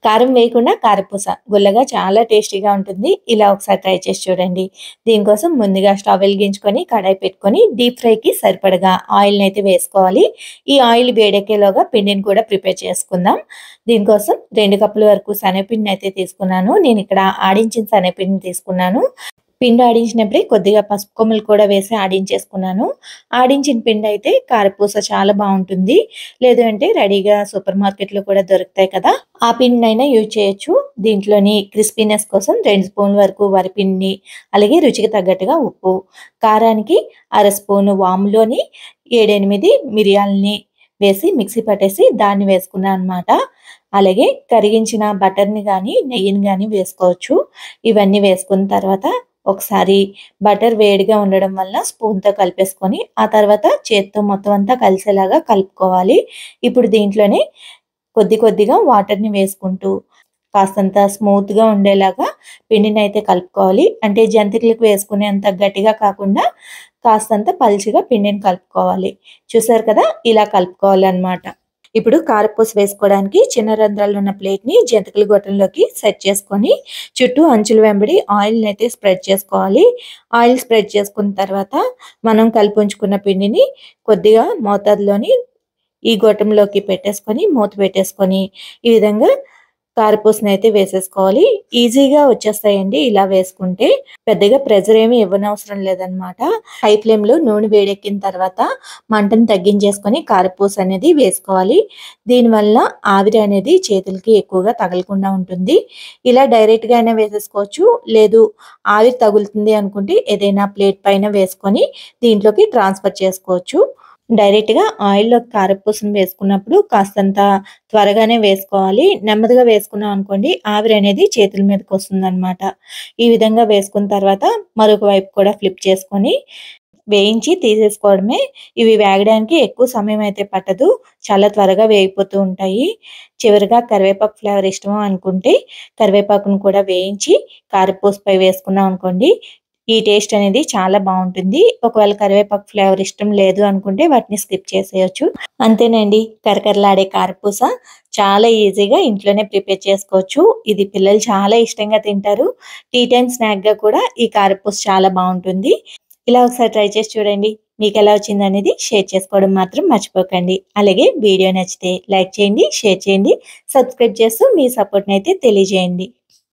కారం వేయకుండా కారపూస గుల్లగా చాలా టేస్టీగా ఉంటుంది. ఇలా ఒకసారి ట్రై చేసి చూడండి. దీనికోసం ముందుగా స్టవ్ వెలిగించుకొని కడాయి పెట్టుకొని డీప్ ఫ్రైకి సరిపడగా ఆయిల్‌ని అయితే వేసుకోవాలి. ఈ ఆయిల్ వేడెక్కేలోగా పిండిని కూడా ప్రిపేర్ చేసుకుందాం. దీనికోసం 2 కప్పుల వరకు శనగపిండిని అయితే తీసుకున్నాను. నేను ఇక్కడ ఆడించిన శనగపిండిని తీసుకున్నాను. పిండి ఆడించినప్పుడే కొద్దిగా పసుపు కొమ్ములు కూడా వేసి ఆడించేసుకున్నాను. ఆడించిన పిండి అయితే కారపూస చాలా బావుంటుంది. లేదు అంటే రెడీగా సూపర్ మార్కెట్‌లో కూడా దొరుకుతాయి కదా! ఆ పిండినైనా యూజ్ చేయొచ్చు. దీంట్లోని క్రిస్పీనెస్ కోసం 2 స్పూన్ల వరకు వరిపిండి, అలాగే రుచికి తగ్గట్టుగా ఉప్పు, కారానికి అర స్పూను వాములోని 7, 8 మిరియాలని వేసి మిక్సీ పట్టేసి దాన్ని వేసుకున్నాను అనమాట. అలాగే కరిగించిన బటర్‌ని గానీ, నెయ్యిని గానీ వేసుకోవచ్చు. ఇవన్నీ వేసుకున్న తర్వాత ఒకసారి బటర్ వేడిగా ఉండడం వల్ల స్పూన్‌తో కలిపేసుకొని, ఆ తర్వాత చేత్తో మొత్తం అంతా కలిసేలాగా కలుపుకోవాలి. ఇప్పుడు దీంట్లోనే కొద్దిగా వాటర్‌ని వేసుకుంటూ కాస్తంత స్మూత్‌గా ఉండేలాగా పిండినైతే కలుపుకోవాలి. అంటే జంతికలకు వేసుకునేంత గట్టిగా కాకుండా కాస్తంత పల్చగా పిండిని కలుపుకోవాలి. చూసారు కదా! ఇలా కలుపుకోవాలనమాట. ఇప్పుడు కారపూస వేసుకోవడానికి చిన్న రంధ్రాలున్న ప్లేట్‌ని జంతికల గొట్టంలోకి సెట్ చేసుకొని, చుట్టూ అంచుల వెంబడి ఆయిల్‌నైతే స్ప్రెడ్ చేసుకోవాలి. ఆయిల్ స్ప్రెడ్ చేసుకున్న తర్వాత మనం కలిపుంచుకున్న పిండిని కొద్దిగా మోతాదులోని ఈ గొట్టంలోకి పెట్టేసుకొని, మూత పెట్టేసుకొని, ఈ విధంగా కారపూసనైతే వేసేసుకోవాలి. ఈజీగా వచ్చేస్తాయండి ఇలా వేసుకుంటే. పెద్దగా ప్రెషర్ ఏమి ఇవ్వనవసరం లేదనమాట. హై ఫ్లేమ్‌లో నూనె వేడెక్కిన తర్వాత మంటను తగ్గించేసుకొని కారపూస అనేది వేసుకోవాలి. దీనివల్ల ఆవిరి అనేది చేతులకి ఎక్కువగా తగలకుండా ఉంటుంది. ఇలా డైరెక్ట్‌గా అయినా వేసేసుకోవచ్చు. లేదు ఆవిరి తగులుతుంది అనుకుంటే ఏదైనా ప్లేట్ పైన వేసుకొని దీంట్లోకి ట్రాన్స్‌ఫర్ చేసుకోవచ్చు. డైరెక్ట్‌గా ఆయిల్‌లో కారపూసను వేసుకున్నప్పుడు కాస్తంత త్వరగానే వేసుకోవాలి. నెమ్మదిగా వేసుకున్నాం అనుకోండి ఆవిరి అనేది చేతుల మీదకొస్తుందనమాట. ఈ విధంగా వేసుకున్న తర్వాత మరొక వైపు కూడా ఫ్లిప్ చేసుకొని వేయించి తీసేసుకోవడమే. ఇవి వేగడానికి ఎక్కువ సమయం అయితే పట్టదు. చాలా త్వరగా వేగిపోతూ ఉంటాయి. చివరగా కరివేపాకు ఫ్లేవర్ ఇష్టము అనుకుంటే కరివేపాకును కూడా వేయించి కారపూసపై వేసుకున్నాం అనుకోండి ఈ టేస్ట్ అనేది చాలా బావుంటుంది. ఒకవేళ కరివేపాకు ఫ్లేవర్ ఇష్టం లేదు అనుకుంటే వాటిని స్కిప్ చేసేయొచ్చు. అంతేనండి. కరకరలాడే కారపూస చాలా ఈజీగా ఇంట్లోనే ప్రిపేర్ చేసుకోవచ్చు. ఇది పిల్లలు చాలా ఇష్టంగా తింటారు. టీ టైమ్ స్నాక్‌గా కూడా ఈ కారపూస చాలా బావుంటుంది. ఇలా ఒకసారి ట్రై చేసి చూడండి. మీకెలా వచ్చిందనేది షేర్ చేసుకోవడం మాత్రం మర్చిపోకండి. అలాగే వీడియో నచ్చితే లైక్ చేయండి, షేర్ చేయండి, సబ్స్క్రైబ్ చేస్తూ మీ సపోర్ట్‌నైతే తెలియజేయండి.